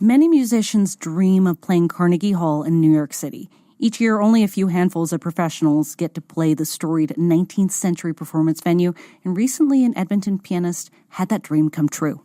Many musicians dream of playing Carnegie Hall in New York City. Each year, only a few handfuls of professionals get to play the storied 19th century performance venue, and recently an Edmonton pianist had that dream come true.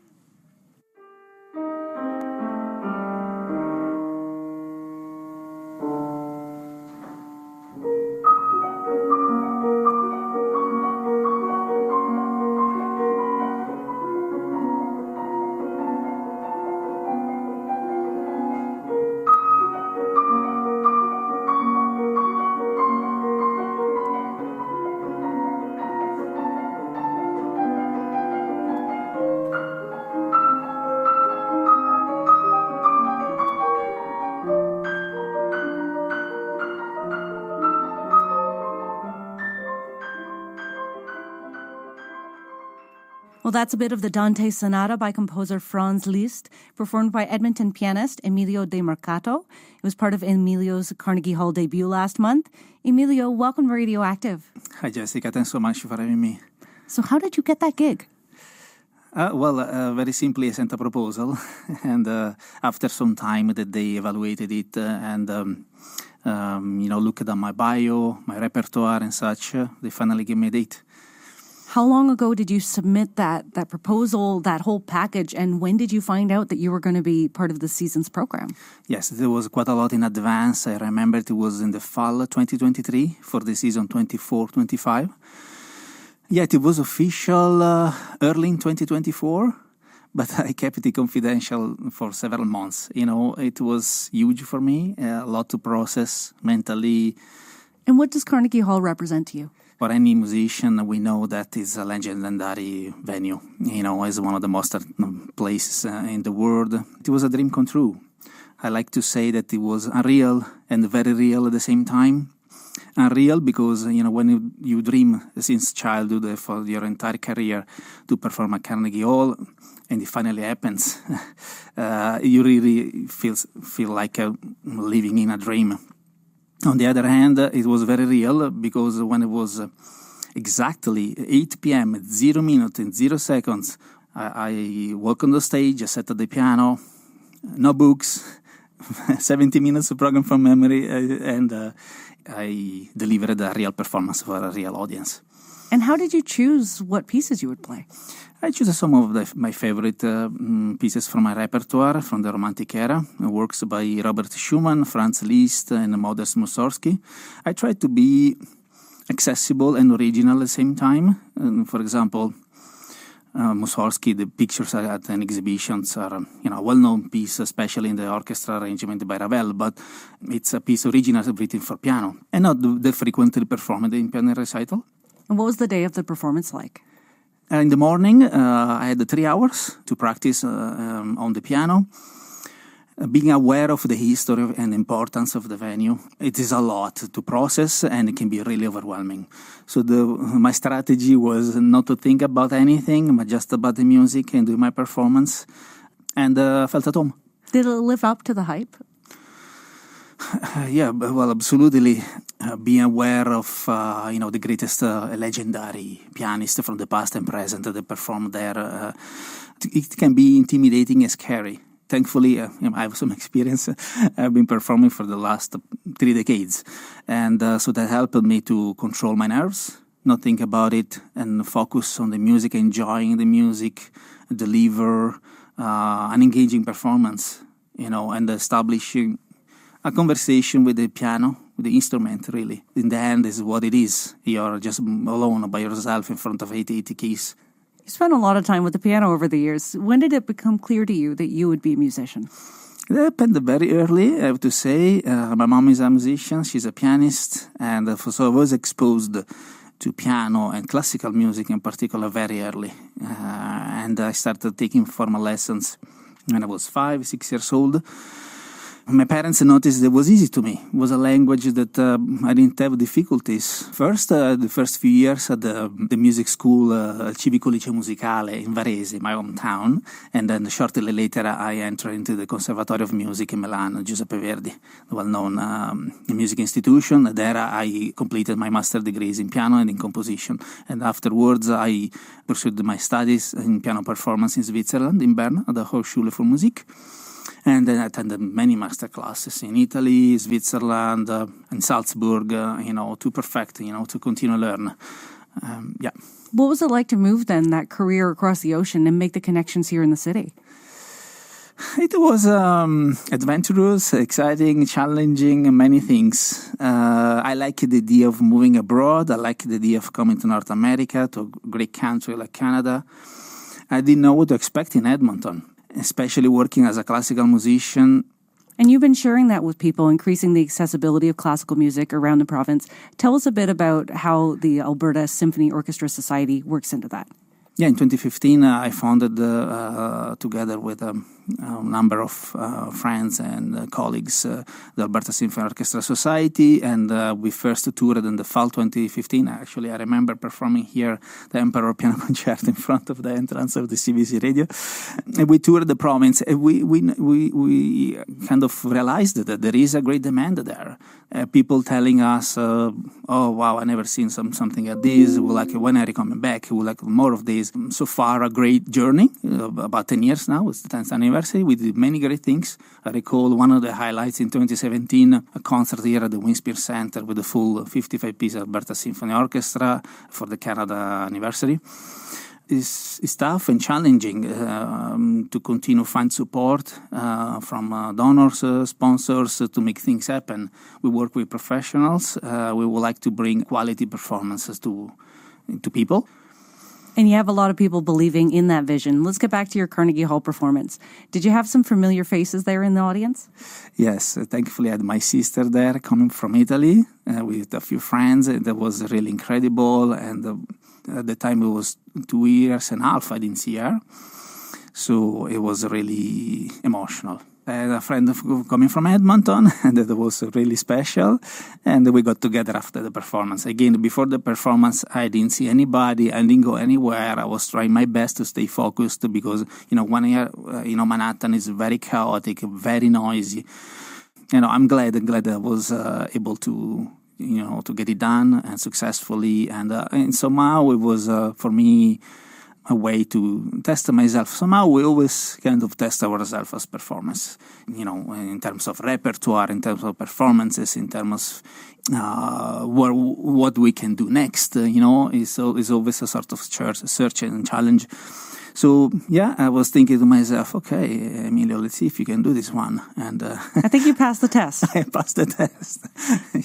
Well, that's a bit of the Dante Sonata by composer Franz Liszt, performed by Edmonton pianist Emilio de Mercato. It was part of Emilio's Carnegie Hall debut last month. Emilio, welcome to Radioactive. Hi, Jessica. Thanks so much for having me. So how did you get that gig? Very simply, I sent a proposal, and after some time that they evaluated it and looked at my bio, my repertoire and such, they finally gave me a date. How long ago did you submit that proposal, that whole package, and when did you find out that you were going to be part of the season's program? Yes, there was quite a lot in advance. I remember it was in the fall 2023 for the season 24-25. Yet it was official early in 2024, but I kept it confidential for several months. You know, it was huge for me, a lot to process mentally. And what does Carnegie Hall represent to you? For any musician, we know that it's a legendary venue. You know, it's one of the most places in the world. It was a dream come true. I like to say that it was unreal and very real at the same time. Unreal because, you know, when you dream since childhood for your entire career to perform at Carnegie Hall, and it finally happens, you really feel like living in a dream. On the other hand, it was very real because when it was exactly 8 p.m., 0 minutes and 0 seconds, I walked on the stage, I sat at the piano, no books, 70 minutes of program from memory, and I delivered a real performance for a real audience. And how did you choose what pieces you would play? I chose some of my favorite pieces from my repertoire from the Romantic era, works by Robert Schumann, Franz Liszt, and Modest Mussorgsky. I tried to be accessible and original at the same time. For example, Mussorgsky, the pictures at an exhibitions are a well-known piece, especially in the orchestra arrangement by Ravel, but it's a piece originally written for piano and not the frequently performed in piano recital. And what was the day of the performance like? In the morning, I had 3 hours to practice on the piano. Being aware of the history and importance of the venue, it is a lot to process and it can be really overwhelming. So my strategy was not to think about anything, but just about the music and do my performance, and felt at home. Did it live up to the hype? Yeah, well, absolutely. Being aware of, the greatest legendary pianist from the past and present that performed there, it can be intimidating and scary. Thankfully, I have some experience. I've been performing for the last 3 decades. And so that helped me to control my nerves, not think about it, and focus on the music, enjoying the music, deliver an engaging performance, and establishing a conversation with the piano, with the instrument, really. In the end, is what it is. You're just alone by yourself in front of 80 keys. You spent a lot of time with the piano over the years. When did it become clear to you that you would be a musician? It happened very early, I have to say. My mom is a musician, she's a pianist, and so I was exposed to piano and classical music in particular very early. And I started taking formal lessons when I was 5, 6 years old. My parents noticed it was easy to me. It was a language that I didn't have difficulties. First, the first few years at the music school, Civico Liceo Musicale in Varese, my hometown. And then shortly later, I entered into the Conservatorio of Music in Milan, Giuseppe Verdi, the well-known music institution. There I completed my master's degrees in piano and in composition. And afterwards, I pursued my studies in piano performance in Switzerland, in Bern, at the Hochschule für Musik. And then I attended many master classes in Italy, Switzerland, and Salzburg, to perfect, to continue to learn. What was it like to move then, that career across the ocean, and make the connections here in the city? It was adventurous, exciting, challenging, many things. I like the idea of moving abroad. I like the idea of coming to North America, to a great country like Canada. I didn't know what to expect in Edmonton, especially working as a classical musician. And you've been sharing that with people, increasing the accessibility of classical music around the province. Tell us a bit about how the Alberta Symphony Orchestra Society works into that. Yeah, in 2015, I founded, together with a number of friends and colleagues, the Alberta Symphony Orchestra Society, and we first toured in the fall 2015. Actually, I remember performing here the Emperor Piano Concerto in front of the entrance of the CBC Radio. And we toured the province. And we kind of realized that there is a great demand there. People telling us, oh, wow, I never seen something like this. We're like, when are you coming back? We're like, more of this. So far, a great journey, about 10 years now. It's the 10th anniversary. We did many great things. I recall one of the highlights in 2017, a concert here at the Winspear Center with the full 55-piece Alberta Symphony Orchestra for the Canada anniversary. It's tough and challenging to continue to find support from donors, sponsors, to make things happen. We work with professionals. We would like to bring quality performances to people. And you have a lot of people believing in that vision. Let's get back to your Carnegie Hall performance. Did you have some familiar faces there in the audience? Yes, thankfully I had my sister there coming from Italy with a few friends. That was really incredible. And at the time it was 2.5 years I didn't see her. So it was really emotional. I had a friend coming from Edmonton, and that was really special. And we got together after the performance. Again, before the performance, I didn't see anybody. I didn't go anywhere. I was trying my best to stay focused because, when here, Manhattan is very chaotic, very noisy. I'm glad I was able to, to get it done and successfully. And somehow it was, for me, a way to test myself. Somehow we always kind of test ourselves as performers, in terms of repertoire, in terms of performances, in terms of what we can do next, it's always a sort of search and challenge. So, I was thinking to myself, okay, Emilio, let's see if you can do this one. And I think you passed the test. I passed the test.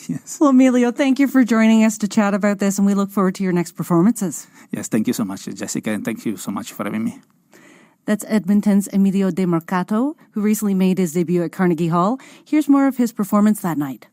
Yes. Well, Emilio, thank you for joining us to chat about this, and we look forward to your next performances. Yes, thank you so much, Jessica, and thank you so much for having me. That's Edmonton's Emilio de Mercato, who recently made his debut at Carnegie Hall. Here's more of his performance that night.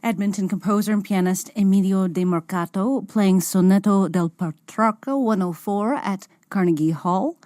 Edmonton composer and pianist Emilio de Mercato playing Soneto del Petrarca 104 at Carnegie Hall.